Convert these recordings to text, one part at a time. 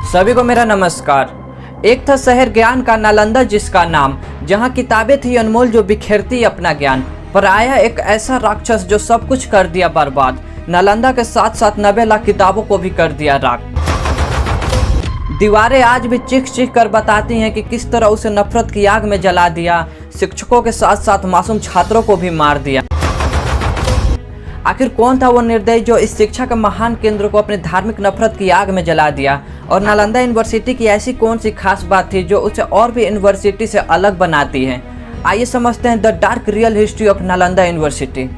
सभी को मेरा नमस्कार। एक था शहर ज्ञान का नालंदा जिसका नाम, जहाँ किताबें थी अनमोल जो बिखेरती अपना ज्ञान। पर आया एक ऐसा राक्षस जो सब कुछ कर दिया बर्बाद। नालंदा के साथ साथ 90 लाख किताबों को भी कर दिया राख। दीवारें आज भी चीख चीख कर बताती हैं कि किस तरह उसे नफरत की आग में जला दिया, शिक्षकों के साथ साथ मासूम छात्रों को भी मार दिया। आखिर कौन था वो निर्दयी जो इस शिक्षा के महान केंद्र को अपनी धार्मिक नफरत की आग में जला दिया, और नालंदा यूनिवर्सिटी की ऐसी कौन सी खास बात थी जो उसे और भी यूनिवर्सिटी से अलग बनाती है। आइए समझते हैं the dark real history of Nalanda university.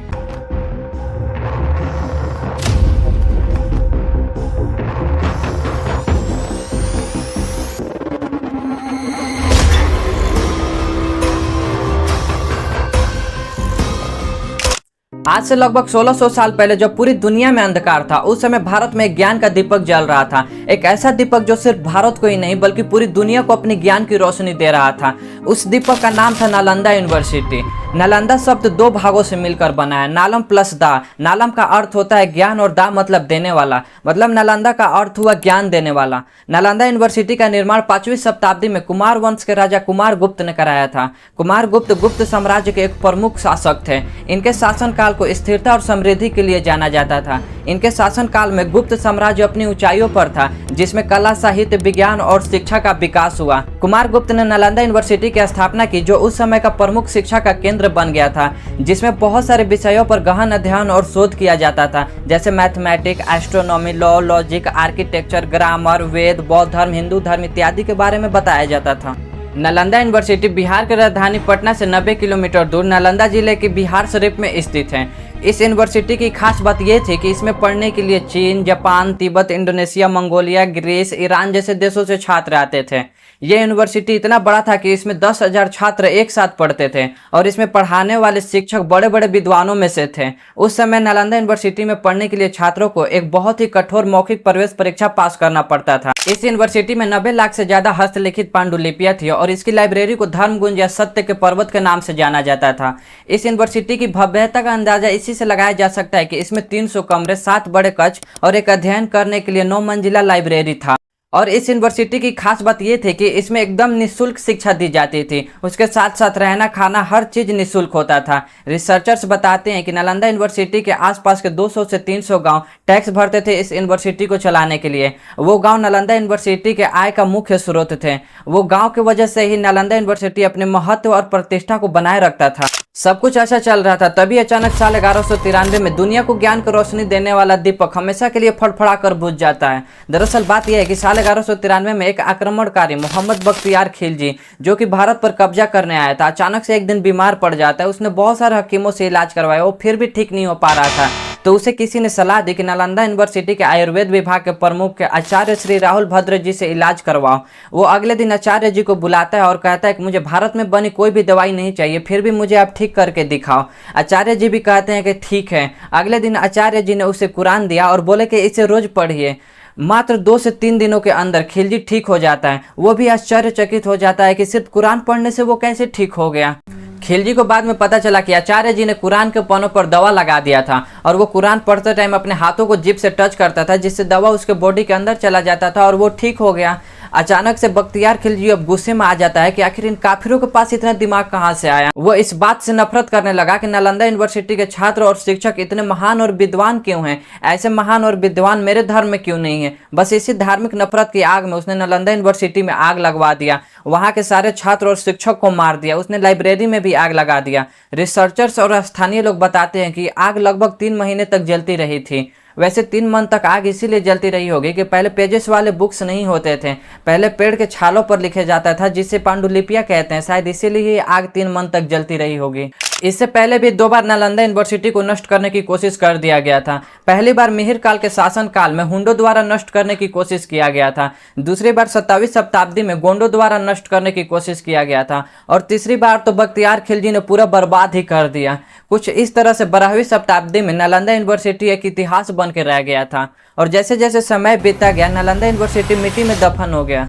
आज से लगभग 1600 साल पहले जब पूरी दुनिया में अंधकार था, उस समय भारत में ज्ञान का दीपक जल रहा था। एक ऐसा दीपक जो सिर्फ भारत को ही नहीं बल्कि पूरी दुनिया को अपनी ज्ञान की रोशनी दे रहा था। उस दीपक का नाम था नालंदा यूनिवर्सिटी। नालंदा शब्द दो भागों से मिलकर बना है, नालम प्लस दा। नालम का अर्थ होता है ज्ञान और दा मतलब देने वाला, मतलब नालंदा का अर्थ हुआ ज्ञान देने वाला। नालंदा यूनिवर्सिटी का निर्माण 5वीं शताब्दी में कुमार वंश के राजा कुमार गुप्त ने कराया था। कुमार गुप्त गुप्त साम्राज्य के एक प्रमुख शासक थे। इनके शासनकाल को स्थिरता और समृद्धि के लिए जाना जाता था। इनके शासनकाल में गुप्त साम्राज्य अपनी ऊंचाइयों पर था, जिसमें कला, साहित्य, विज्ञान और शिक्षा का विकास हुआ। कुमार गुप्त ने नालंदा यूनिवर्सिटी की स्थापना की, जो उस समय का प्रमुख शिक्षा का केंद्र बन गया था, जिसमें बहुत सारे विषयों पर गहन अध्ययन और शोध किया जाता था, जैसे mathematics, astronomy, law, logic, architecture, grammar, Veda, बौद्ध धर्म, हिंदू धर्म इत्यादि के बारे में बताया जाता था। नालंदा यूनिवर्सिटी बिहार की राजधानी पटना से 90 किलोमीटर दूर नालंदा जिले के बिहार शरीफ में स्थित है। इस यूनिवर्सिटी की खास बात यह थी कि इसमें पढ़ने के लिए चीन, जापान, तिब्बत, इंडोनेशिया, मंगोलिया, ग्रीस, ईरान जैसे देशों से छात्र आते थे। यह यूनिवर्सिटी इतना बड़ा था कि इसमें 10,000 छात्र एक साथ पढ़ते थे, और इसमें पढ़ाने वाले शिक्षक बड़े बड़े विद्वानों में से थे। उस समय नालंदा यूनिवर्सिटी में पढ़ने के लिए छात्रों को एक बहुत ही कठोर मौखिक प्रवेश परीक्षा पास करना पड़ता था। इस यूनिवर्सिटी में 90 लाख से ज्यादा हस्तलिखित पांडुलिपियां थी, और इसकी लाइब्रेरी को धर्मगुंज या सत्य के पर्वत के नाम से जाना जाता था। इस यूनिवर्सिटी की भव्यता का अंदाजा इसी से लगाया जा सकता है कि इसमें 300 कमरे, 7 बड़े कक्ष और एक अध्ययन करने के लिए 9 मंजिला लाइब्रेरी था। और इस यूनिवर्सिटी की खास बात यह थी कि इसमें एकदम निःशुल्क शिक्षा दी जाती थी। उसके साथ साथ रहना, खाना, हर चीज निःशुल्क होता था। रिसर्चर्स बताते हैं कि नालंदा यूनिवर्सिटी के आसपास के 200 से 300 गांव टैक्स भरते थे इस यूनिवर्सिटी को चलाने के लिए। वो गांव नालंदा यूनिवर्सिटी के आय का मुख्य स्रोत थे। वो गांव की वजह से ही नालंदा यूनिवर्सिटी अपने महत्व और प्रतिष्ठा को बनाए रखता था। सब कुछ अच्छा चल रहा था, तभी अचानक साल 1193 में दुनिया को ज्ञान की रोशनी देने वाला दीपक हमेशा के लिए फड़फड़ा कर बुझ जाता है। दरअसल बात यह है कि साल 1193 में एक आक्रमणकारी मोहम्मद बख्तियार खिलजी, जो कि भारत पर कब्जा करने आया था, अचानक से एक दिन बीमार पड़ जाता है। उसने बहुत सारे हकीमों से इलाज करवाया, वो फिर भी ठीक नहीं हो पा रहा था। तो उसे किसी ने सलाह दी कि नालंदा यूनिवर्सिटी के आयुर्वेद विभाग के प्रमुख के आचार्य श्री राहुल भद्र जी से इलाज करवाओ। वो अगले दिन आचार्य जी को बुलाता है और कहता है कि मुझे भारत में बनी कोई भी दवाई नहीं चाहिए, फिर भी मुझे आप ठीक करके दिखाओ। आचार्य जी भी कहते हैं कि ठीक है। अगले दिन आचार्य जी ने उसे कुरान दिया और बोले कि इसे रोज पढ़िए। मात्र 2 से 3 दिनों के अंदर खिलजी ठीक हो जाता है। वो भी आश्चर्यचकित हो जाता है कि सिर्फ कुरान पढ़ने से वो कैसे ठीक हो गया। खिलजी को बाद में पता चला कि आचार्य जी ने कुरान के पन्नों पर दवा लगा दिया था, और वो कुरान पढ़ते टाइम अपने हाथों को जिभ से टच करता था, जिससे दवा उसके बॉडी के अंदर चला जाता था और वो ठीक हो गया। अचानक से बख्तियार खिलजी अब गुस्से में आ जाता है कि आखिर इन काफिरों के पास इतना दिमाग कहाँ से आया। वो इस बात से नफरत करने लगा कि नालंदा यूनिवर्सिटी के छात्र और शिक्षक इतने महान और विद्वान क्यों हैं, ऐसे महान और विद्वान मेरे धर्म में क्यों नहीं है। बस इसी धार्मिक नफरत की आग में उसने नालंदा यूनिवर्सिटी में आग लगवा दिया, वहाँ के सारे छात्र और शिक्षक को मार दिया। उसने लाइब्रेरी में भी आग लगा दिया। रिसर्चर्स और स्थानीय लोग बताते हैं कि आग लगभग 3 महीने तक जलती रही थी। वैसे 3 मन तक आग इसीलिए जलती रही होगी कि पहले पेजेस वाले बुक्स नहीं होते थे, पहले पेड़ के छालों पर लिखे जाता था, जिसे पांडुलिपियां कहते हैं। शायद इसीलिए आग 3 मन तक जलती रही होगी। इससे पहले भी 2 बार नालंदा यूनिवर्सिटी को नष्ट करने की कोशिश कर दिया गया था। पहली बार मिहिर काल के शासन काल में हुंडो द्वारा नष्ट करने की कोशिश किया गया था। दूसरी बार 27वीं शताब्दी में गोंडो द्वारा नष्ट करने की कोशिश किया गया था, और तीसरी बार तो बख्तियार खिलजी ने पूरा बर्बाद ही कर दिया। कुछ इस तरह से 12वीं शताब्दी में नालंदा यूनिवर्सिटी एक इतिहास बन के रह गया था, और जैसे जैसे समय बीता गया नालंदा यूनिवर्सिटी मिट्टी में दफन हो गया।